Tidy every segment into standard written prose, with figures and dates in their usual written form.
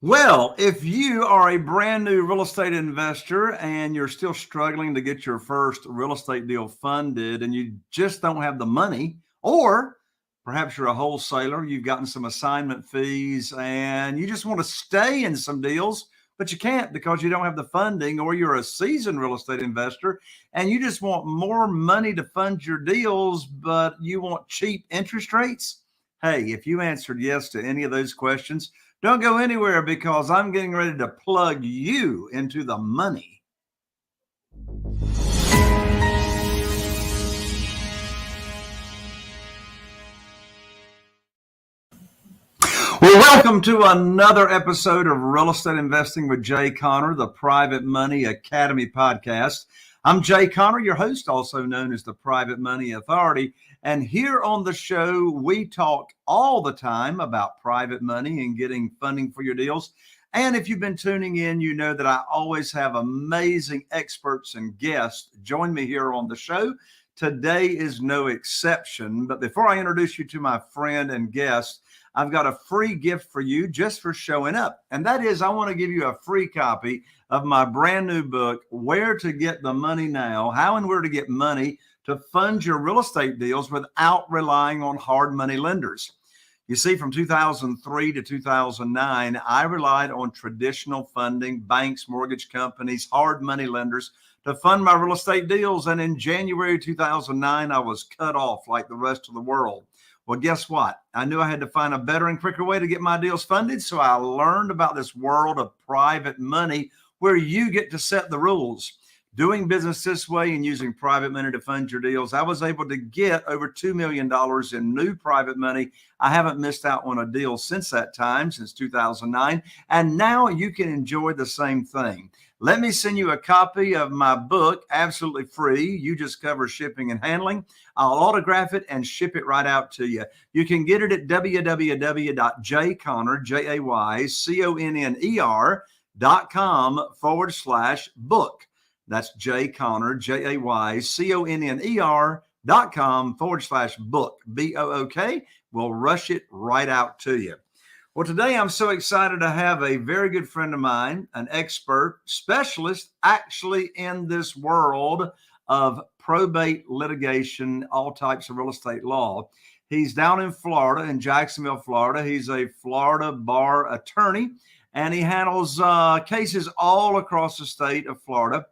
Well, if you are a brand new real estate investor and you're still struggling to get your first real estate deal funded and you just don't have the money, or perhaps you're a wholesaler, you've gotten some assignment fees and you just want to stay in some deals, but you can't because you don't have the funding, or you're a seasoned real estate investor and you just want more money to fund your deals, but you want cheap interest rates. Hey, if you answered yes to any of those questions, don't go anywhere because I'm getting ready to plug you into the money. Well, welcome to another episode of Real Estate Investing with Jay Conner, the Private Money Academy podcast. I'm Jay Conner, your host, also known as the Private Money Authority. And here on the show, we talk all the time about private money and getting funding for your deals. And if you've been tuning in, you know that I always have amazing experts and guests join me here on the show. Today is no exception. But before I introduce you to my friend and guest, I've got a free gift for you just for showing up. And that is, I want to give you a free copy of my brand new book, Where to Get the Money Now, How and Where to Get Money to Fund Your Real Estate Deals Without Relying on Hard Money Lenders. You see, from 2003 to 2009, I relied on traditional funding, banks, mortgage companies, hard money lenders to fund my real estate deals. And in January 2009, I was cut off like the rest of the world. Well, guess what? I knew I had to find a better and quicker way to get my deals funded. So I learned about this world of private money where you get to set the rules. Doing business this way and using private money to fund your deals, I was able to get over $2 million in new private money. I haven't missed out on a deal since that time, since 2009. And now you can enjoy the same thing. Let me send you a copy of my book, absolutely free. You just cover shipping and handling. I'll autograph it and ship it right out to you. You can get it at www.jayconner.com/book. That's Jay Conner, JayConner.com/book, BOOK. We'll rush it right out to you. Well, today I'm so excited to have a very good friend of mine, an expert, specialist actually in this world of probate litigation, all types of real estate law. He's down in Florida, in Jacksonville, Florida. He's a Florida bar attorney, and he handles cases all across the state of Florida.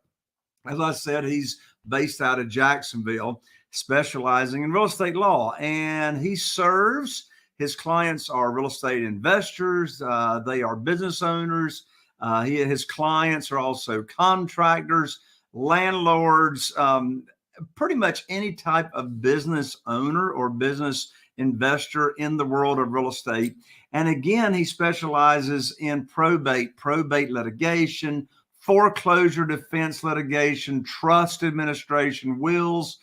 As I said, he's based out of Jacksonville, specializing in real estate law, and he serves. His clients are real estate investors. They are business owners. His clients are also contractors, landlords, pretty much any type of business owner or business investor in the world of real estate. And again, he specializes in probate litigation, foreclosure defense litigation, trust administration, wills,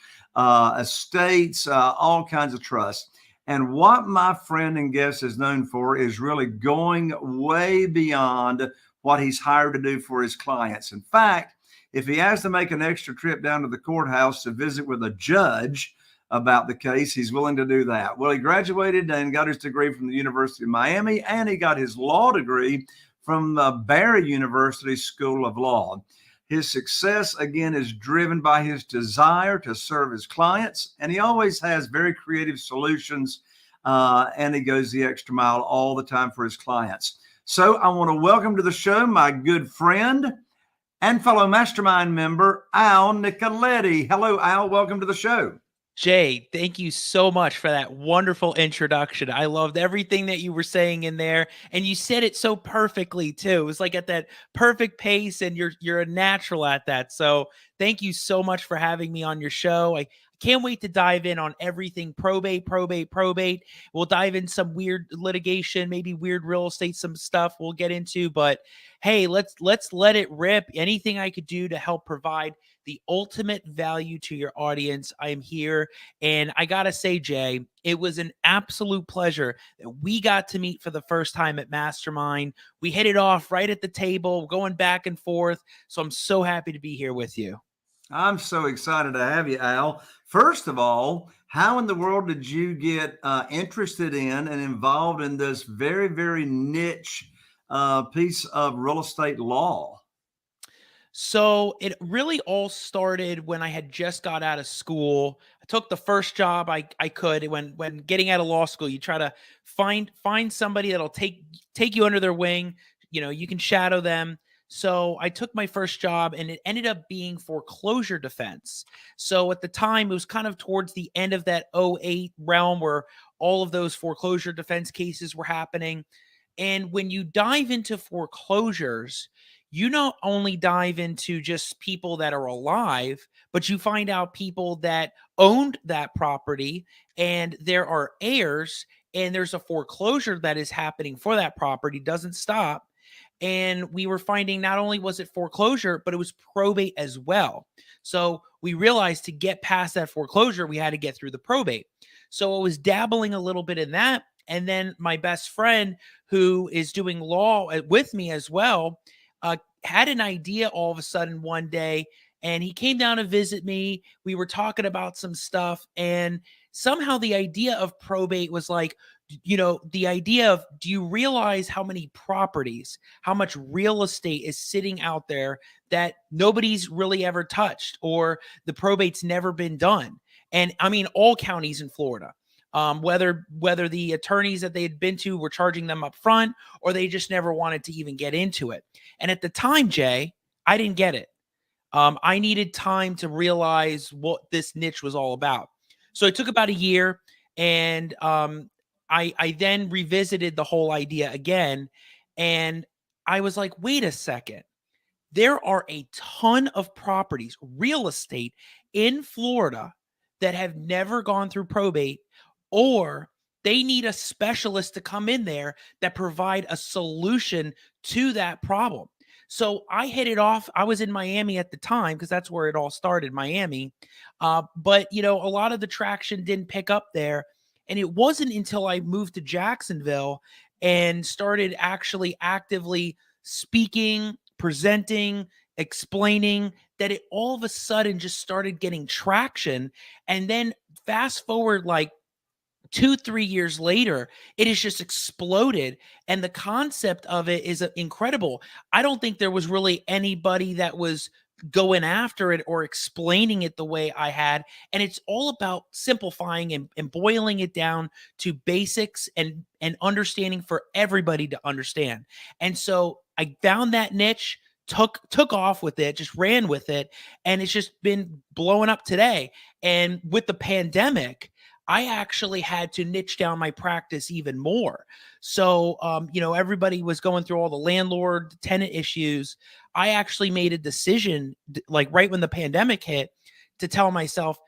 estates, all kinds of trusts. And what my friend and guest is known for is really going way beyond what he's hired to do for his clients. In fact, if he has to make an extra trip down to the courthouse to visit with a judge about the case, he's willing to do that. Well, he graduated and got his degree from the University of Miami, and he got his law degree from the Barry University School of Law. His success, again, is driven by his desire to serve his clients, and he always has very creative solutions, and he goes the extra mile all the time for his clients. So I want to welcome to the show my good friend and fellow mastermind member, Al Nicoletti. Hello, Al. Welcome to the show. Jay, thank you so much for that wonderful introduction. I loved everything that you were saying in there, and you said it so perfectly too. It was like at that perfect pace, and you're a natural at that. So thank you so much for having me on your show. I can't wait to dive in on everything probate. We'll dive in some weird litigation, maybe weird real estate, some stuff we'll get into. But hey, let's let it rip. Anything I could do to help provide the ultimate value to your audience, I am here. And I gotta say, Jay, it was an absolute pleasure that we got to meet for the first time at Mastermind. We hit it off right at the table, going back and forth. So I'm so happy to be here with you. I'm so excited to have you, Al. First of all, how in the world did you get interested in and involved in this very, very niche piece of real estate law? So it really all started when I had just got out of school. I took the first job I could. When getting out of law school, you try to find somebody that'll take you under their wing. You know, you can shadow them. So I took my first job and it ended up being foreclosure defense. So at the time, it was kind of towards the end of that '08 realm where all of those foreclosure defense cases were happening. And when you dive into foreclosures, you not only dive into just people that are alive, but you find out people that owned that property and there are heirs and there's a foreclosure that is happening for that property, doesn't stop. And we were finding not only was it foreclosure, but it was probate as well. So we realized to get past that foreclosure, we had to get through the probate. So I was dabbling a little bit in that. And then my best friend, who is doing law with me as well, had an idea all of a sudden one day, and he came down to visit me. We were talking about some stuff, and somehow the idea of probate was like, the idea of, do you realize how many properties, how much real estate is sitting out there that nobody's really ever touched, or the probate's never been done? And I mean, all counties in Florida. Whether the attorneys that they had been to were charging them up front, or they just never wanted to even get into it. And at the time, Jay, I didn't get it. I needed time to realize what this niche was all about. So it took about a year, and I then revisited the whole idea again, and I was like, wait a second. There are a ton of properties, real estate in Florida that have never gone through probate, or they need a specialist to come in there that provide a solution to that problem. So I hit it off. I was in Miami at the time because that's where it all started, Miami. But a lot of the traction didn't pick up there. And it wasn't until I moved to Jacksonville and started actually actively speaking, presenting, explaining, that it all of a sudden just started getting traction. And then fast forward like 2-3 years later, it has just exploded. And the concept of it is incredible. I don't think there was really anybody that was going after it or explaining it the way I had. And it's all about simplifying and boiling it down to basics and understanding for everybody to understand. And so I found that niche, took off with it, just ran with it, and it's just been blowing up today. And with the pandemic, I actually had to niche down my practice even more. So, everybody was going through all the landlord tenant issues. I actually made a decision, like right when the pandemic hit, to tell myself,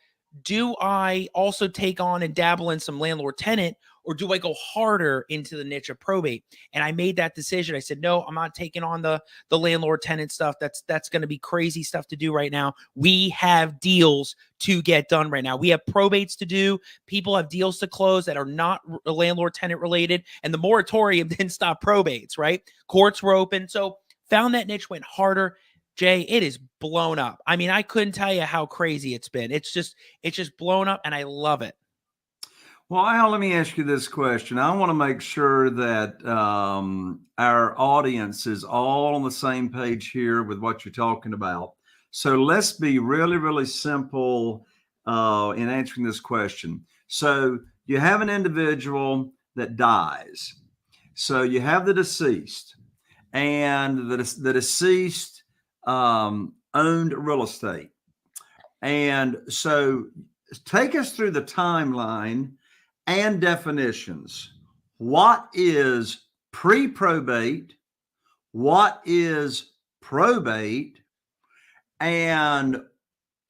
do I also take on and dabble in some landlord tenant, or do I go harder into the niche of probate? And I made that decision. I said, no, I'm not taking on the landlord tenant stuff. That's going to be crazy stuff to do right now. We have deals to get done right now. We have probates to do. People have deals to close that are not landlord tenant related. And the moratorium didn't stop probates, right? Courts were open. So found that niche, went harder. Jay, it is blown up. I mean, I couldn't tell you how crazy it's been. It's just blown up, and I love it. Well, Al, let me ask you this question. I want to make sure that our audience is all on the same page here with what you're talking about. So let's be really, really simple in answering this question. So you have an individual that dies. So you have the deceased, and the deceased owned real estate. And so take us through the timeline and definitions. What is pre-probate? What is probate? And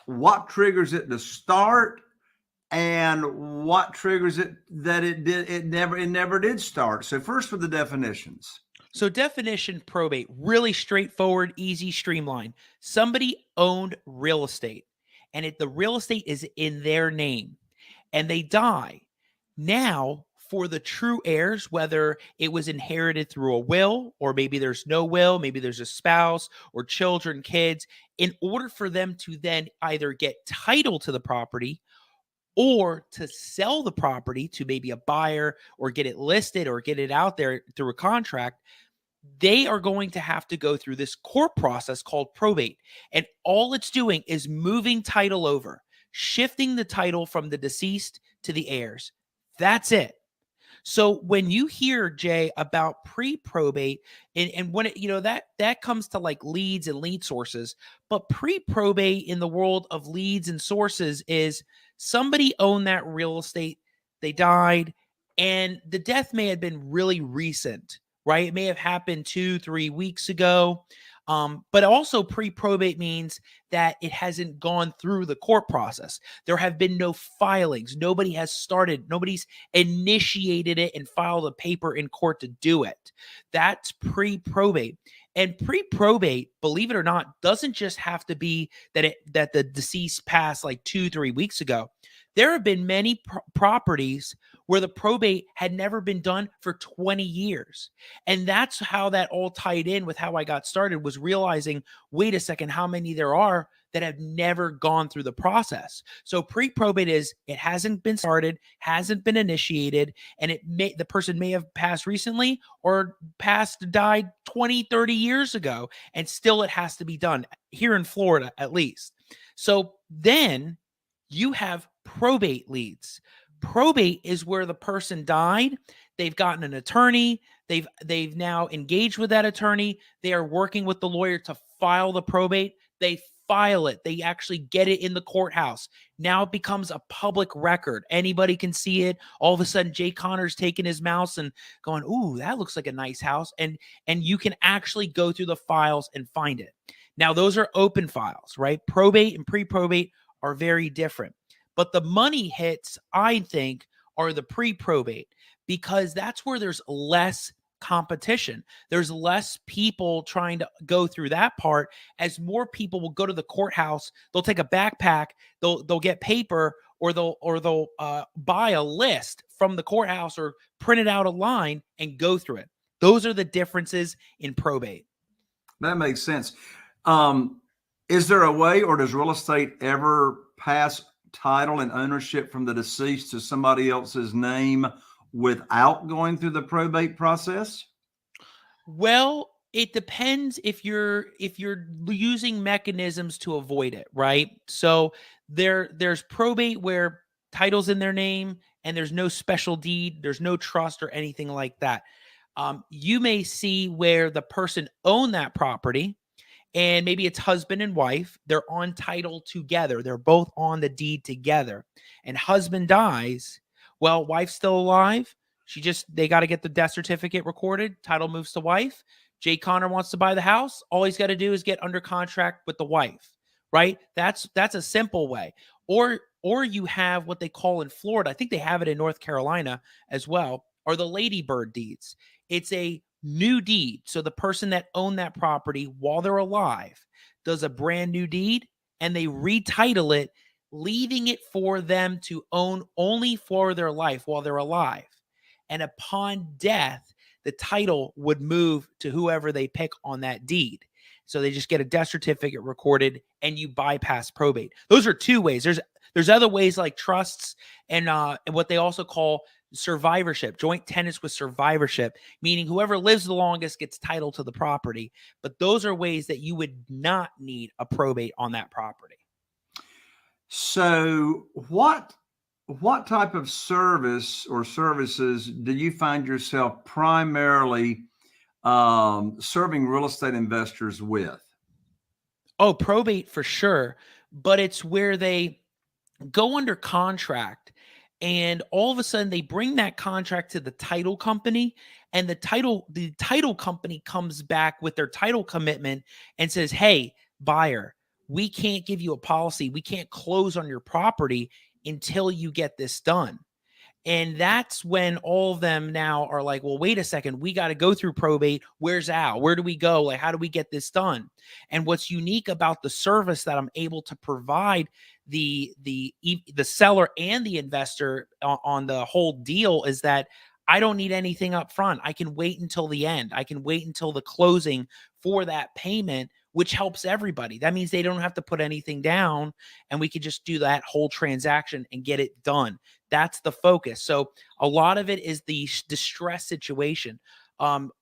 what triggers it to start? And what triggers it that it never did start? So first with the definitions. So definition probate, really straightforward, easy, streamlined. Somebody owned real estate, and the real estate is in their name, and they die. Now, for the true heirs, whether it was inherited through a will, or maybe there's no will, maybe there's a spouse or children, kids, in order for them to then either get title to the property or to sell the property to maybe a buyer, or get it listed or get it out there through a contract, they are going to have to go through this court process called probate. And all it's doing is moving title over, shifting the title from the deceased to the heirs. That's it. So when you hear, Jay, about pre-probate, and when it, that comes to like leads and lead sources, but pre-probate in the world of leads and sources is somebody owned that real estate, they died, and the death may have been really recent, right? It may have happened 2-3 weeks ago. But also pre-probate means that it hasn't gone through the court process. There have been no filings. Nobody has started. Nobody's initiated it and filed a paper in court to do it. That's pre-probate. And pre-probate, believe it or not, doesn't just have to be that the deceased passed like 2-3 weeks ago. There have been many properties where the probate had never been done for 20 years. And that's how that all tied in with how I got started, was realizing, wait a second, how many there are that have never gone through the process. So pre-probate is, it hasn't been started, hasn't been initiated, and the person may have passed recently or died 20-30 years ago, and still it has to be done here in Florida, at least. So then you have probate leads. Probate is where the person died. They've gotten an attorney. They've now engaged with that attorney. They are working with the lawyer to file the probate. They file it. They actually get it in the courthouse. Now it becomes a public record. Anybody can see it. All of a sudden, Jay Connor's taking his mouse and going, "Ooh, that looks like a nice house." And you can actually go through the files and find it. Now, those are open files, right? Probate and pre-probate are very different. But the money hits, I think, are the pre-probate, because that's where there's less competition. There's less people trying to go through that part, as more people will go to the courthouse. They'll take a backpack, they'll get paper, or they'll buy a list from the courthouse or print it out a line and go through it. Those are the differences in probate. That makes sense. Is there a way, or does real estate ever pass title and ownership from the deceased to somebody else's name without going through the probate process? Well, it depends if you're using mechanisms to avoid it, right? So there's probate where title's in their name and there's no special deed, there's no trust or anything like that. You may see where the person owned that property, and maybe it's husband and wife. They're on title together. They're both on the deed together. And husband dies. Well, wife's still alive. They got to get the death certificate recorded. Title moves to wife. Jay Connor wants to buy the house. All he's got to do is get under contract with the wife, right? That's a simple way. Or you have what they call in Florida, I think they have it in North Carolina as well, are the ladybird deeds. It's a new deed. So the person that owned that property while they're alive does a brand new deed, and they retitle it, leaving it for them to own only for their life while they're alive. And upon death, the title would move to whoever they pick on that deed. So they just get a death certificate recorded, and you bypass probate. Those are two ways. There's other ways like trusts and what they also call survivorship, joint tenants with survivorship, meaning whoever lives the longest gets title to the property. But those are ways that you would not need a probate on that property. So what type of service or services do you find yourself primarily serving real estate investors with? Oh, probate for sure. But it's where they go under contract, and all of a sudden they bring that contract to the title company, and the title company comes back with their title commitment and says, "Hey, buyer, we can't give you a policy. We can't close on your property until you get this done." And that's when all of them now are like, "Well, wait a second, we got to go through probate. Where's Al? Where do we go? Like, how do we get this done?" And what's unique about the service that I'm able to provide the seller and the investor on the whole deal is that I don't need anything up front. I can wait until the end. I can wait until the closing for that payment, which helps everybody. That means they don't have to put anything down, and we can just do that whole transaction and get it done. That's the focus. So a lot of it is the distress situation,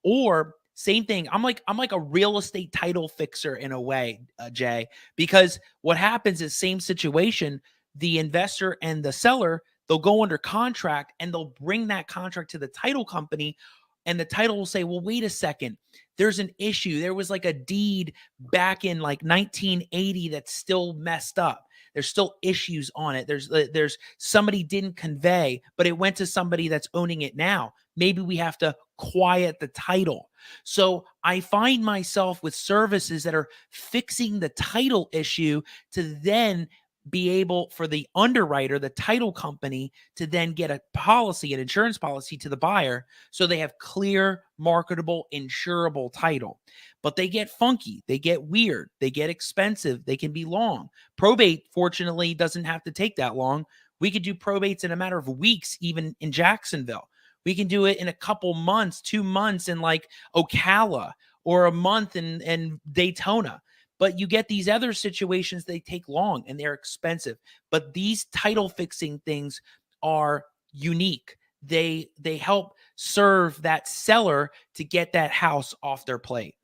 or Same thing. I'm like a real estate title fixer in a way, Jay, because what happens is same situation. The investor and the seller, they'll go under contract and they'll bring that contract to the title company, and the title will say, well, wait a second, there's an issue. There was like a deed back in like 1980 that's still messed up. There's still issues on it. There's somebody didn't convey, but it went to somebody that's owning it now. Maybe we have to quiet the title. So I find myself with services that are fixing the title issue to then be able for the underwriter, the title company, to then get a policy, an insurance policy to the buyer, so they have clear, marketable, insurable title. But they get funky, they get weird, they get expensive, they can be long. Probate, fortunately, doesn't have to take that long. We could do probates in a matter of weeks, even in Jacksonville. We can do it in a couple months, 2 months in like Ocala, or a month in Daytona. But you get these other situations, they take long and they're expensive. But these title fixing things are unique. They help serve that seller to get that house off their plate.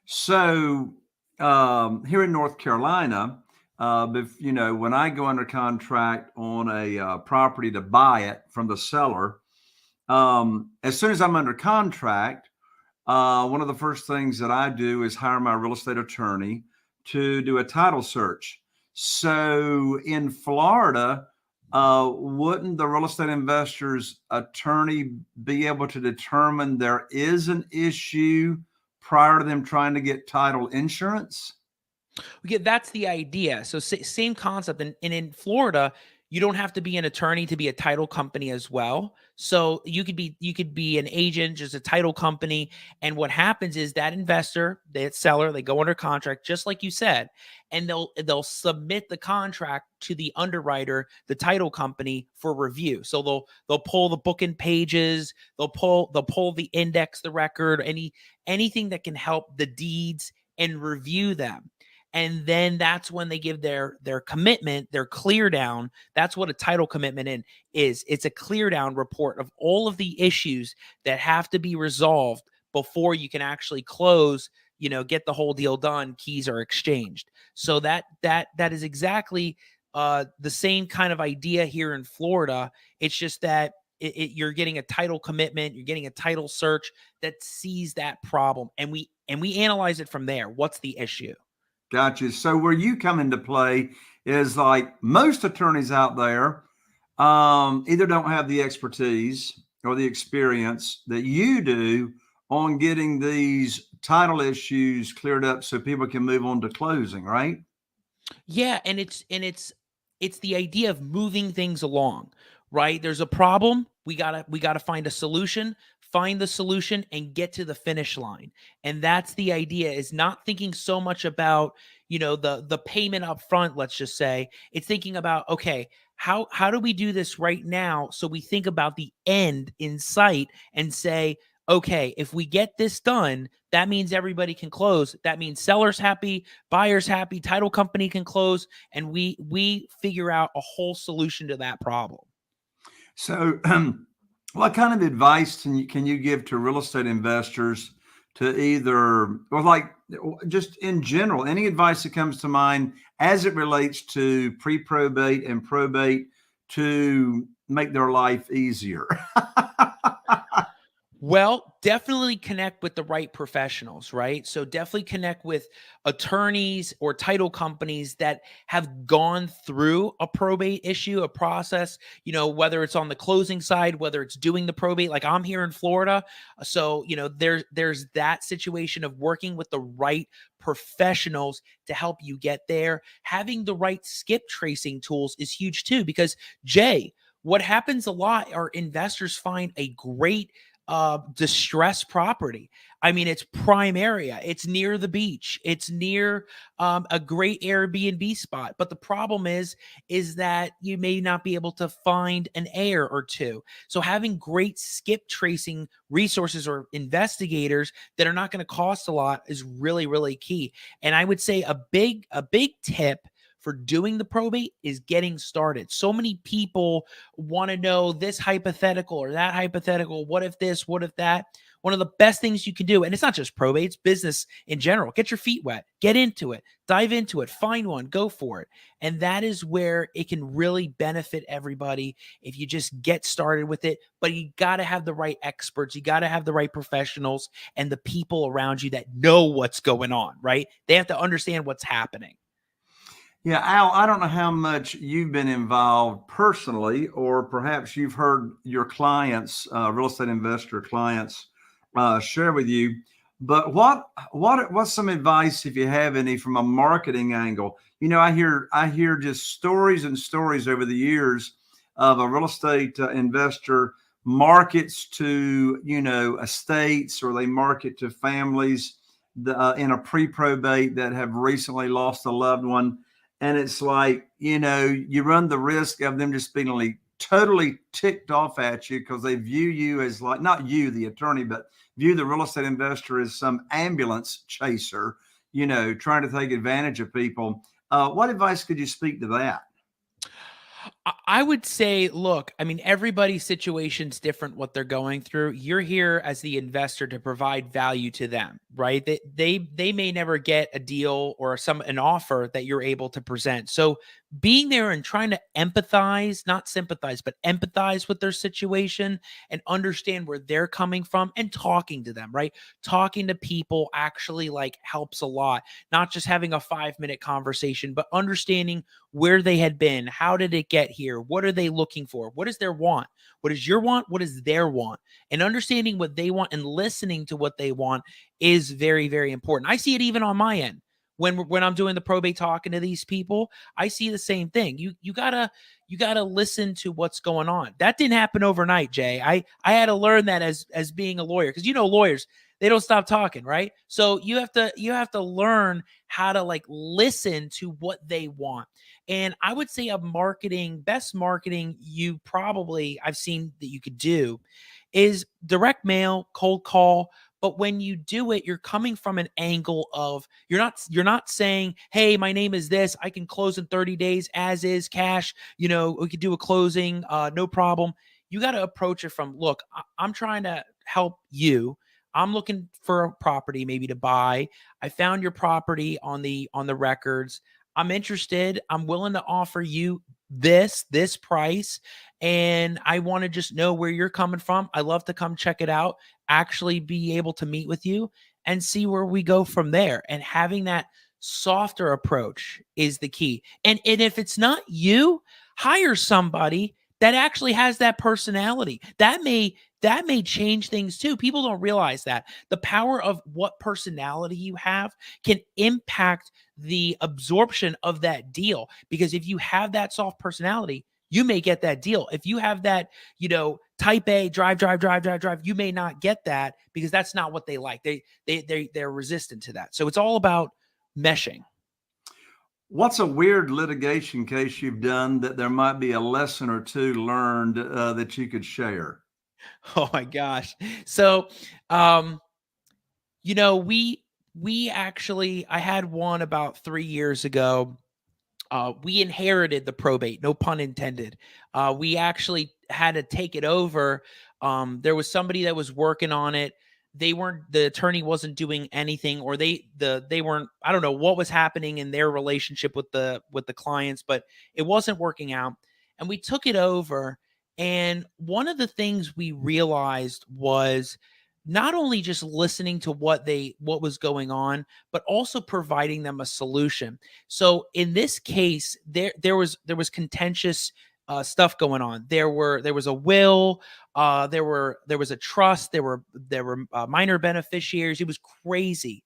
So here in North Carolina, when I go under contract on a property to buy it from the seller, as soon as I'm under contract, one of the first things that I do is hire my real estate attorney to do a title search. So in Florida, wouldn't the real estate investor's attorney be able to determine there is an issue prior to them trying to get title insurance? Yeah, that's the idea. So same concept. And in Florida, you don't have to be an attorney to be a title company as well. So you could be an agent, just a title company. And what happens is that investor, that seller, they go under contract, just like you said, and they'll submit the contract to the underwriter, the title company, for review. So they'll pull the book and pages, they'll pull the index, the record, anything that can help the deeds, and review them. And then that's when they give their commitment, their clear down. That's what a title commitment is. It's a clear down report of all of the issues that have to be resolved before you can actually close, get the whole deal done, keys are exchanged. So that is exactly the same kind of idea here in Florida. It's just that you're getting a title commitment, you're getting a title search that sees that problem, and we analyze it from there. What's the issue? Gotcha. So where you come into play is like most attorneys out there either don't have the expertise or the experience that you do on getting these title issues cleared up so people can move on to closing, right? Yeah, and it's the idea of moving things along, right? There's a problem, we gotta find a solution, find the solution, and get to the finish line. And that's the idea, is not thinking so much about, the payment up front, let's just say. It's thinking about, okay, how do we do this right now? So we think about the end in sight and say, okay, if we get this done, that means everybody can close. That means sellers happy, buyers happy, title company can close, and we figure out a whole solution to that problem. So what kind of advice can you give to real estate investors to either, or like just in general, any advice that comes to mind as it relates to pre-probate and probate to make their life easier? Well, definitely connect with the right professionals, right? So definitely connect with attorneys or title companies that have gone through a probate issue, a process, whether it's on the closing side, whether it's doing the probate, like I'm here in Florida. So, there's that situation of working with the right professionals to help you get there. Having the right skip tracing tools is huge too, because Jay, what happens a lot are investors find a great distressed property. I mean, it's prime area, it's near the beach, it's near a great Airbnb spot. But the problem is that you may not be able to find an heir or two. So having great skip tracing resources or investigators that are not going to cost a lot is really, really key. And I would say a big tip for doing the probate is getting started. So many people want to know this hypothetical or that hypothetical. What if this? What if that? One of the best things you can do, and it's not just probate, it's business in general. Get your feet wet, get into it, dive into it, find one, go for it. And that is where it can really benefit everybody if you just get started with it. But you got to have the right experts, you got to have the right professionals and the people around you that know what's going on, right? They have to understand what's happening. Yeah, Al, I don't know how much you've been involved personally, or perhaps you've heard your clients, real estate investor clients, share with you. But what's some advice, if you have any, from a marketing angle? I hear just stories and stories over the years of a real estate investor markets to estates, or they market to families in a pre-probate that have recently lost a loved one. And it's like, you run the risk of them just being like totally ticked off at you because they view you as, like, not you, the attorney, but view the real estate investor as some ambulance chaser, trying to take advantage of people. What advice could you speak to that? I would say, look, I mean, everybody's situation's different, what they're going through. You're here as the investor to provide value to them, right? They may never get a deal or an offer that you're able to present. So being there and trying to empathize, not sympathize, but empathize with their situation and understand where they're coming from and talking to them, right? Talking to people actually like helps a lot. Not just having a 5-minute conversation, but understanding where they had been. How did it get here? What are they looking for? What is their want? What is your want? What is their want? And understanding what they want and listening to what they want is very, very important. I see it even on my end. When I'm doing the probate, talking to these people, I see the same thing. You gotta listen to what's going on. That didn't happen overnight, Jay. I had to learn that as being a lawyer, because lawyers, they don't stop talking, right? So you have to learn how to like listen to what they want. And I would say best marketing I've seen that you could do is direct mail, cold call. But when you do it, you're coming from an angle of you're not saying, "Hey, my name is this. I can close in 30 days as is, cash. We could do a closing, no problem." You got to approach it from, "Look, I'm trying to help you. I'm looking for a property maybe to buy. I found your property on the records. I'm interested. I'm willing to offer you this price, and I want to just know where you're coming from. I love to come check it out, actually be able to meet with you and see where we go from there." And having that softer approach is the key. And if it's not you, hire somebody that actually has that personality. That may change things too. People don't realize that the power of what personality you have can impact the absorption of that deal. Because if you have that soft personality, you may get that deal. If you have that, type A, drive, you may not get that because that's not what they like. They're resistant to that. So it's all about meshing. What's a weird litigation case you've done that there might be a lesson or two learned that you could share? Oh my gosh. So, we actually, I had one about 3 years ago. We inherited the probate, no pun intended. We actually had to take it over. There was somebody that was working on it. The attorney wasn't doing anything, or they weren't, I don't know what was happening in their relationship with the clients, but it wasn't working out. And we took it over. And one of the things we realized was not only just listening to what was going on, but also providing them a solution. So in this case, there was contentious stuff going on. There was a will, there was a trust, there were minor beneficiaries. It was crazy,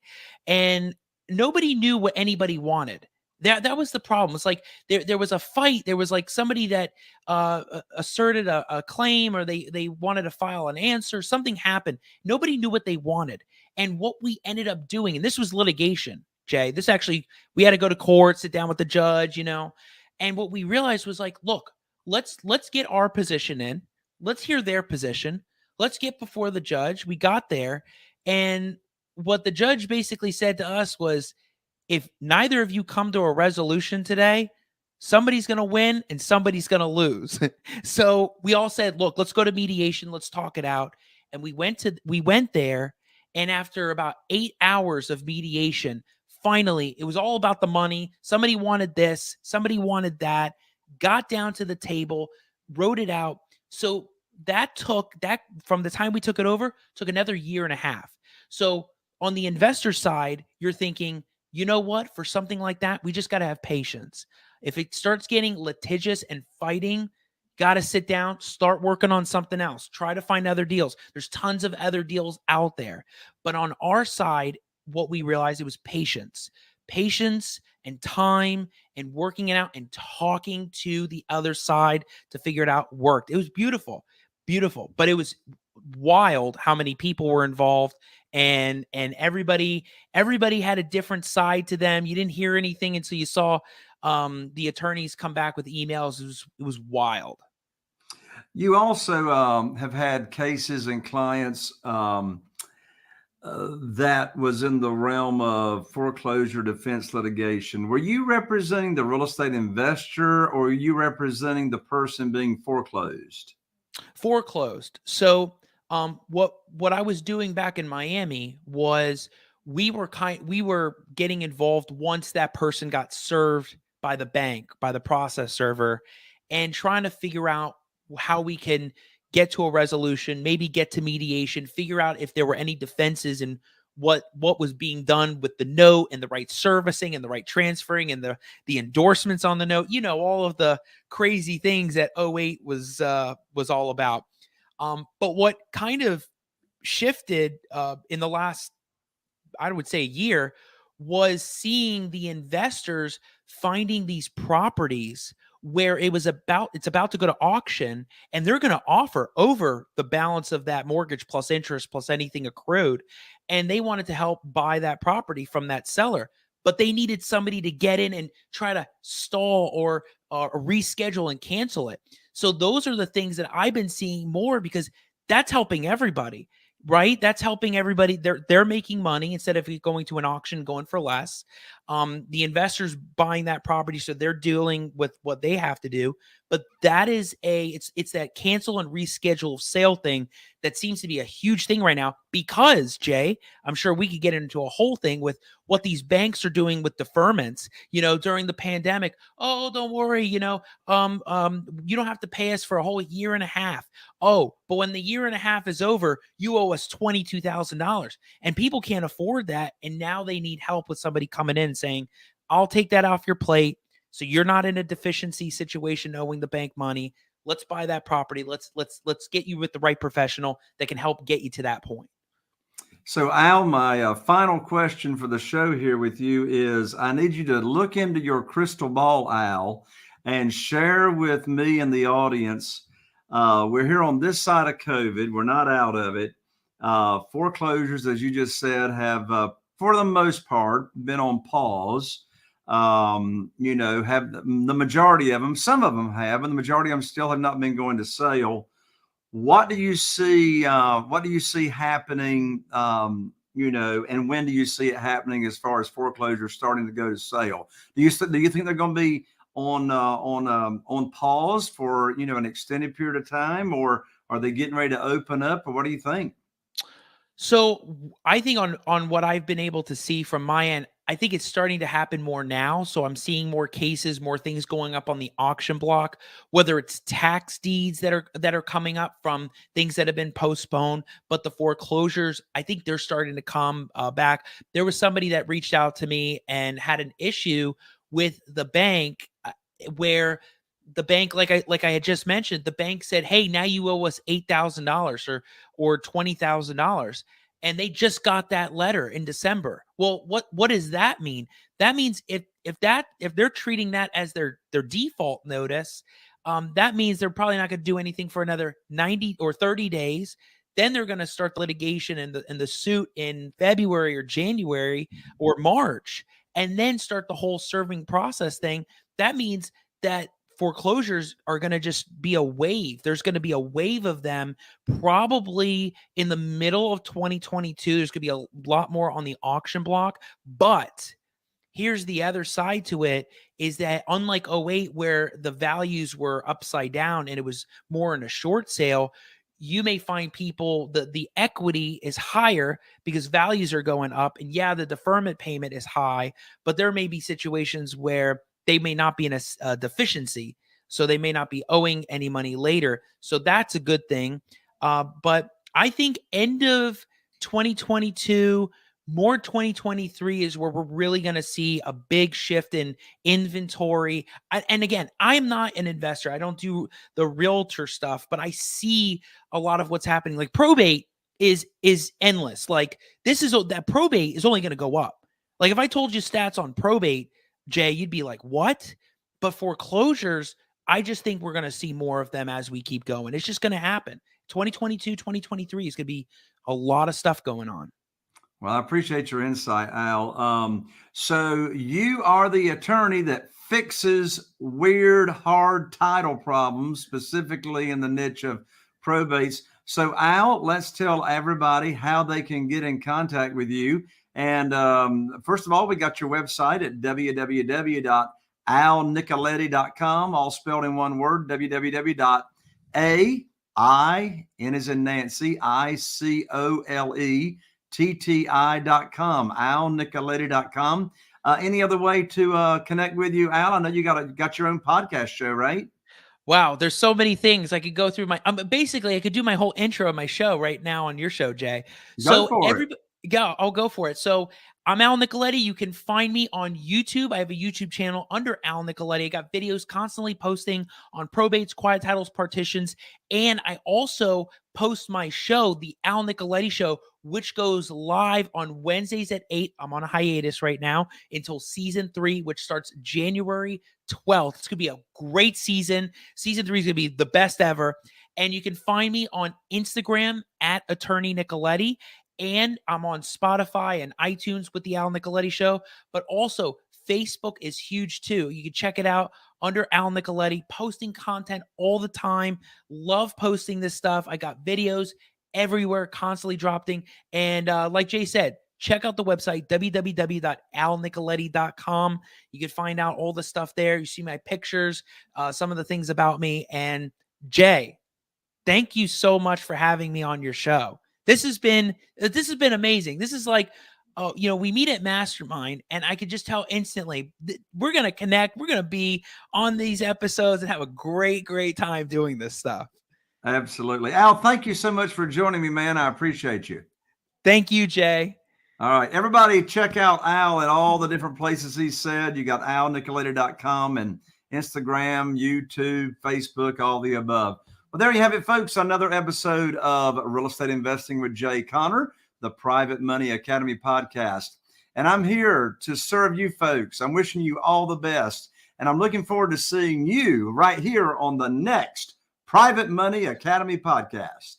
and nobody knew what anybody wanted. That was the problem. It's like there was a fight. There was like somebody that asserted a claim, or they wanted to file an answer. Something happened. Nobody knew what they wanted. And what we ended up doing, and this was litigation, Jay. This actually, we had to go to court, sit down with the judge, And what we realized was like, look, let's get our position in. Let's hear their position. Let's get before the judge. We got there. And what the judge basically said to us was, if neither of you come to a resolution today, somebody's going to win and somebody's going to lose. So we all said, look, let's go to mediation. Let's talk it out. And we went there. And after about 8 hours of mediation, finally, it was all about the money. Somebody wanted this, somebody wanted that, got down to the table, wrote it out. So that from the time we took it over, took another year and a half. So on the investor side, you're thinking, you know what, for something like that, we just got to have patience. If it starts getting litigious and fighting, got to sit down, start working on something else, try to find other deals. There's tons of other deals out there. But on our side, what we realized, it was patience and time and working it out and talking to the other side to figure it out worked. It was beautiful, but it was wild how many people were involved, and everybody had a different side to them. You didn't hear anything until you saw the attorneys come back with emails. It was wild. You also have had cases and clients that was in the realm of foreclosure defense litigation. Were you representing the real estate investor, or are you representing the person being foreclosed? Foreclosed. So what I was doing back in Miami was we were getting involved once that person got served by the bank, by the process server, and trying to figure out how we can get to a resolution, maybe get to mediation, figure out if there were any defenses in what was being done with the note and the right servicing and the right transferring and the endorsements on the note, all of the crazy things that 08 was all about. But what kind of shifted in the last, I would say, a year, was seeing the investors finding these properties where it's about to go to auction, and they're going to offer over the balance of that mortgage plus interest plus anything accrued. And they wanted to help buy that property from that seller, but they needed somebody to get in and try to stall or reschedule and cancel it. So those are the things that I've been seeing more, because that's helping everybody. Right? That's helping everybody. They're making money instead of going to an auction, going for less. The investors buying that property, so they're dealing with what they have to do. But that is it's that cancel and reschedule sale thing that seems to be a huge thing right now, because, Jay, I'm sure we could get into a whole thing with what these banks are doing with deferments, during the pandemic. Oh, don't worry, you don't have to pay us for a whole year and a half. Oh, but when the year and a half is over, you owe us $22,000, and people can't afford that. And now they need help with somebody coming in and saying, I'll take that off your plate, so you're not in a deficiency situation owing the bank money. Let's buy that property. Let's get you with the right professional that can help get you to that point. So, Al, my final question for the show here with you is, I need you to look into your crystal ball, Al, and share with me and the audience. We're here on this side of COVID. We're not out of it. Foreclosures, as you just said, have, for the most part, been on pause. Have the majority of them. Some of them have, and the majority of them still have not been going to sale. What do you see? What do you see happening? And when do you see it happening as far as foreclosures starting to go to sale? Do you think they're going to be on pause for an extended period of time, or are they getting ready to open up, or what do you think? So I think on what I've been able to see from my end, I think it's starting to happen more now. So I'm seeing more cases, more things going up on the auction block, whether it's tax deeds that are coming up from things that have been postponed. But the foreclosures, I think they're starting to come back. There was somebody that reached out to me and had an issue with the bank where the bank, like I had just mentioned, the bank said, "Hey, now you owe us $8,000 or $20,000," and they just got that letter in December. Well, what does that mean? That means if they're treating that as their default notice, that means they're probably not going to do anything for another 90 or 30 days. Then they're going to start the litigation and the suit in February or January or March, and then start the whole serving process thing. That means that foreclosures are going to just be a wave. There's going to be a wave of them probably in the middle of 2022. There's going to be a lot more on the auction block, but here's the other side to it, is that unlike '08, where the values were upside down and it was more in a short sale, you may find people that the equity is higher because values are going up. And yeah, the deferment payment is high, but there may be situations where they may not be in a deficiency. So they may not be owing any money later. So that's a good thing. But I think end of 2022, more 2023 is where we're really going to see a big shift in inventory. And again, I'm not an investor. I don't do the realtor stuff, but I see a lot of what's happening. Like probate is endless. Like that probate is only going to go up. Like if I told you stats on probate, Jay, you'd be like, what? But foreclosures, I just think we're going to see more of them as we keep going. It's just going to happen. 2022, 2023 is going to be a lot of stuff going on. Well, I appreciate your insight, Al. So you are the attorney that fixes weird, hard title problems, specifically in the niche of probates. So Al, let's tell everybody how they can get in contact with you. And first of all, we got your website at www.alnicoletti.com, all spelled in one word, www.A-I, N as in Nancy, ICOLETTI.com, alnicoletti.com. Any other way to connect with you, Al? I know you got your own podcast show, right? Wow, there's so many things I could go through. Basically, I could do my whole intro of my show right now on your show, Jay. Go for it. Yeah, I'll go for it. So I'm Al Nicoletti. You can find me on YouTube. I have a YouTube channel under Al Nicoletti. I got videos constantly posting on probates, quiet titles, partitions, and I also post my show, the Al Nicoletti Show, which goes live on Wednesdays at 8. I'm on a hiatus right now until season 3, which starts January 12th. It's going to be a great season. Season 3 is going to be the best ever. And you can find me on Instagram at Attorney Nicoletti. And I'm on Spotify and iTunes with the Al Nicoletti Show. But also, Facebook is huge too. You can check it out under Al Nicoletti, posting content all the time. Love posting this stuff. I got videos everywhere, constantly dropping. And like Jay said, check out the website, www.alnicoletti.com. You can find out all the stuff there. You see my pictures, some of the things about me. And Jay, thank you so much for having me on your show. This has been amazing. This is like, we meet at Mastermind, and I could just tell instantly we're going to connect. We're going to be on these episodes and have a great, great time doing this stuff. Absolutely. Al, thank you so much for joining me, man. I appreciate you. Thank you, Jay. All right. Everybody check out Al at all the different places he said. You got alnicoletti.com and Instagram, YouTube, Facebook, all the above. Well, there you have it, folks. Another episode of Real Estate Investing with Jay Conner, the Private Money Academy podcast. And I'm here to serve you folks. I'm wishing you all the best. And I'm looking forward to seeing you right here on the next Private Money Academy podcast.